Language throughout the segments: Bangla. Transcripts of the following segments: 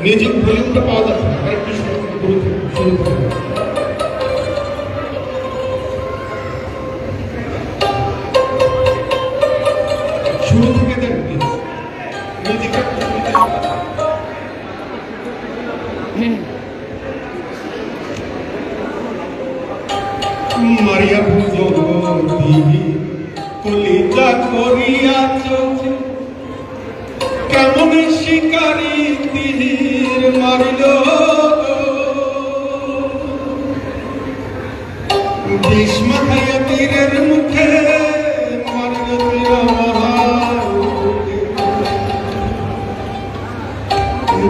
মিউজিক ভলিউমটা পাওয়া যাচ্ছে না, একটু শুরু করুন। শুরু থেকে দেন প্লিজ, মিউজিকটা মারিয়া ভুজগতি কলিজা করিয়াছ কেমন শিকারী তীর মারিল ভীষ্ম খাইয়া তীরের মুখে মারিল তীর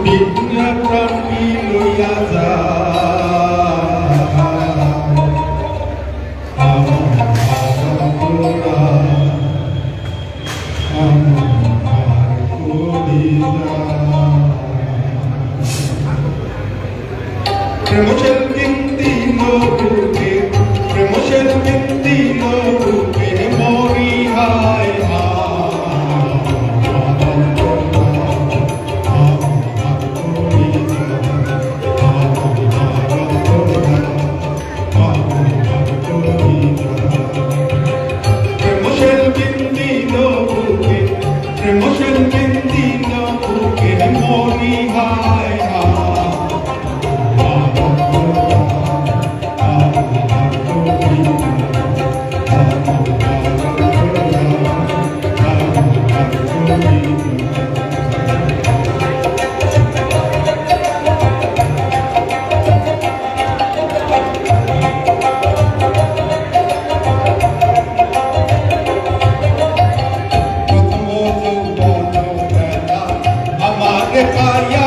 বিঘ্ন প্রাণী লইয়া যা Promotion in the lobuke, promotion in the lobuke, mori hai promotion in the lobuke, promotion in the lobuke, mori hai Kaya